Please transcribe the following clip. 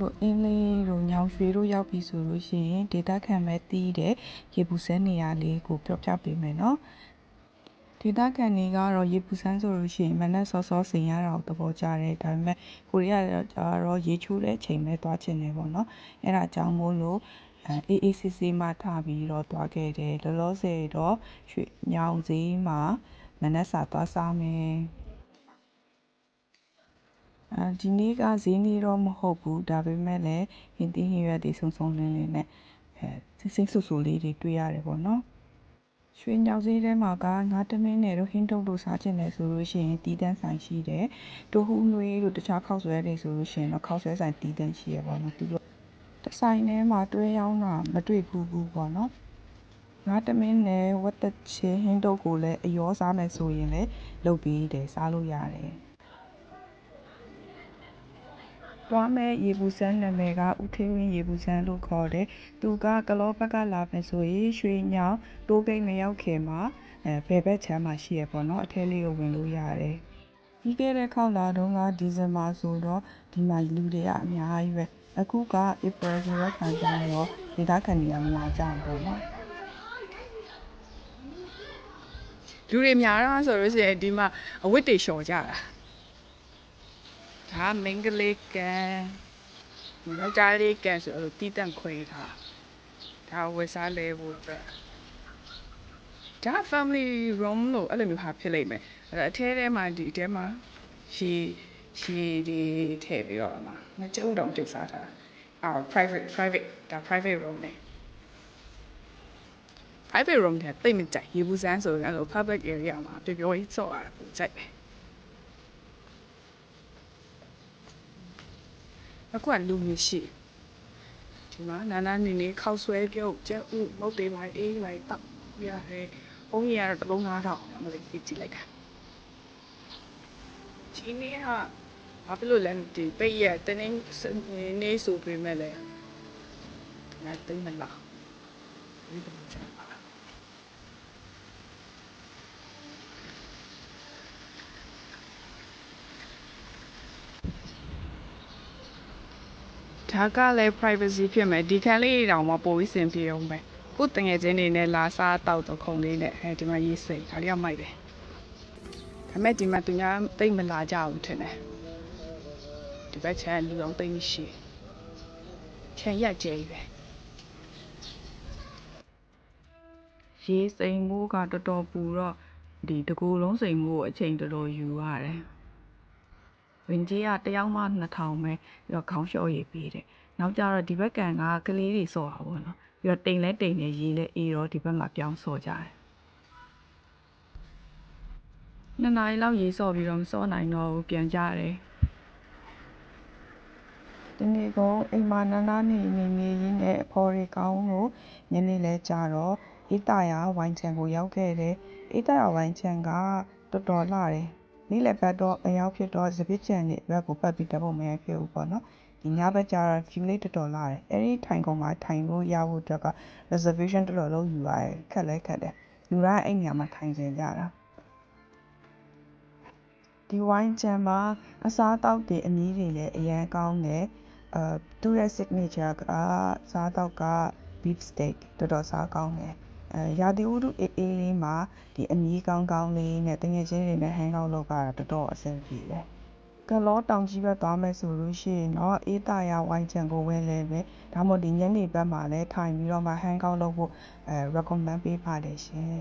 တို့အင်းလေးတို့ညောင်ရွှေတို့ရောက်ပြီဆိုလို့ရှိရင်ဒေသခံမဲ့တီးတဲ့ရေပူစမ်းနေရာလေးကိုပြောပြပေးမယ်နော်ဒေသခံတွေကတော့ရေပူစမ်းဆိုလို့ရှိရင်မနက်စောစောဆင်ရတာကိုသဘောကျတယ်ဒါပေမဲ့ကိုရီးယားကတော့ရေချိုးတဲ့အချိန်ပဲသွားချင်တယ်ပေါ့နော်အဲ့ဒါကြောင့်မို့လို့အေးစစ်စစ်မှထားပြီးတော့သွားခဲ့တယ်လောလောဆယ်တော့ရွှေညောင်ဈေးမှာမနက်စာသွားစားမယ်ဒီနေ့ကဈေးနေ့တော့မဟုတ်ဘူးဒါပေမဲ့လည်းဟင်းသီးဟင်းရွက်တွေစုံစုံလင်းလင်းနဲ့စိတ်ဆူဆူလေးတွေတွေ့ရတယ်ပေါ့နော်ရွှေညောင်ဈေးထဲမှာကငါးတမင်းနဲ့တို့ဟင်းတုပ်တို့စားချင်တယ်ဆိုလို့ရှိရင်တီးတန်းဆိုင်ရှိတယ်တိုးဟူးနွေးတို့တခြားခောက်ဆွဲတွေဆိုလို့ရှိရင်တော့ခောက်ဆွဲဆိုင်တီးတန်းရှိရပါတော့သူတို့တဆိုင်ထဲမှာတွဲရောင်းတာမတွေ့ဘူးပေါ့နော်ငါးတမင်းနဲ့ဝတ်တချင်ဟင်းတုပ်ကိုလည်းအရောစားမယ်ဆိုရင်လည်းလုပ်ပြီးတယ်စားလို့ရတယ်သွားမဲ့ရေပူစမ်းနာမည်ကဦးထေးဝင်းရေပူစမ်းလို့ခေါ်တယ်။သူကကလောဘက်ကလာမယ်ဆိုရင်ရွှေညောင်တိုးဂိတ်မရောက်ခင်မှာဘယ်ဘက်ချမ်းမှာရှိရပေါ့နော်အထဲလေးကိုဝင်လို့ရတယ်။ပြီးခဲ့တဲ့ခေါက်လာတော့ကဒီဇင်ဘာဆိုတော့ဒီမှာလူတွေကအများကြီးပဲ။အခုကဧပြီရက်ခံကြတော့ဒေသခံတွေကမလာကြဘူးပေါ့နော်။လူတွေများတော့ဆိုလို့ရှိရင်ဒီမှာအဝတ်တွေလျှော်ကြတာ။ဒါမင်္ဂလိကန်ယောက်ျားလေးကန်ဆိုလို့တီးတန့်ခွဲထားဒါဝယ်စားလဲဖို့အတွက်ဒါ family room လို့အဲ့လိုမျိုးဟာဖြစ်လိမ့်မယ်အဲ့အထဲထဲမှာဒီအထဲမှာရှည်ဒီထည့်ပြီးတော့မှာငါကျုပ်တော့တိတ်စားထားprivate ဒါ private room နဲ့ private room တဲ့တိတ်မကြိုက်ရေဘူးစမ်းဆိုရင်အဲ့လို public area မှာပြောကြီးစော့ရတာကြိုက်တယ်အခုကလူမျိုးရှိဒီမှာနာနာနေနေခောက်ဆွဲပြုတ်ကျက်ဥမုတ်တွေပါအေးလိုက်တော့ရတယ်ဘုံကြီးကတော့တလုံး9000မလေးကြည့်လိုက်တာဒီနေ့ကဘာဖြစ်လို့လဲဒီပိတ်ရတနေ့နေဆိုပေမဲ့လည်းငါတိတ်မလားဒီတော့ချက်ပါဒါကလည်း privacy ဖြစ်မယ်ဒီခန်းလေးတောင်မှပိုပြီးစင်ပြေအောင်ပဲခုတငယ်ချင်းတွေနဲ့လာစားတောက်တော့ခုံလေးနဲ့ဒီမှာရေးစိတ်ဒါလေးကမိုက်တယ်ဒါမဲ့ဒီမှာသူများတိတ်မလာကြဘူးထင်တယ်ဒီဘက်ချမ်းလူအောင်တိတ်မရှိချမ်းရက်ကျဲပဲရေးစိမ်မိုးကတော်တော်ပူတော့ဒီတကူလုံးစိမ်မိုးအချိန်တော်တော်ယူရတယ်ဝင်ကြီးကတယောက်မှ2000ပဲပြီးတော့ခေါင်းလျှော့ရေးပေးတယ်နောက်ကြတော့ဒီဘက်ကန်ကကလေးတွေစော့တာပေါ့နော်ပြီးတော့တိမ်လဲရေလဲအေးတော့ဒီဘက်မှာပြောင်းစော့ကြတယ်2 နာရီလောက်ရေစော့ပြီးတော့မစော့နိုင်တော့ဘူးပြန်ကြတယ်ဒီနေ့ကအိမ်မှာနာနေရင်းနဲ့အဖော်တွေကောင်းလို့ညနေလဲကြတော့အေးတာယာဝိုင်းချန်ကိုရောက်ခဲ့တယ်အေးတာယာဝိုင်းချန်ကတော်တော်လှတယ်နေ့လည်ဘက်တော့အရောက်ဖြစ်တော့စပစ်ချန်ရဲ့ဘက်ကိုပတ်ပြီးတက်ဖို့မရဖြစ်ဘူးပေါ့နော်ဒီညဘက်ကျတော့ view လေးတော်တော်လှတယ်အဲ့ဒီထိုင်ကုန်မှာထိုင်လို့ရဖို့အတွက်က reservation တော်တော်လုံးယူရတယ်ခက်တယ်လူတိုင်းအဲ့နေရာမှာထိုင်နေကြတာဒီဝိုင်းချန်မှာအစားအသောက်တွေအမြည်တွေလည်းအရန်ကောင်းတယ်သူ့ရဲ့ signature ကစားတော့က beef steak တော်တော်စားကောင်းတယ်ရာသီဥတုအေးလေးမှာဒီအမြည်ကောင်းလေးနဲ့တကယ်ချင်းတွေနဲ့ဟန်ကောက်လုပ်ရတာတော်တော်အဆင်ပြေတယ်ကလောတောင်ကြီးဘက်သွားမယ်ဆိုလို့ရှိရင်တော့အေးတာယာဝိုင်းချန်ကိုဝယ်လဲပဲဒါမှမဟုတ်ဒီညနေဘက်မှာလည်းထိုင်ပြီးတော့မှဟန်ကောက်လုပ်ဖို့recommend ပေးပါတယ်ရှင်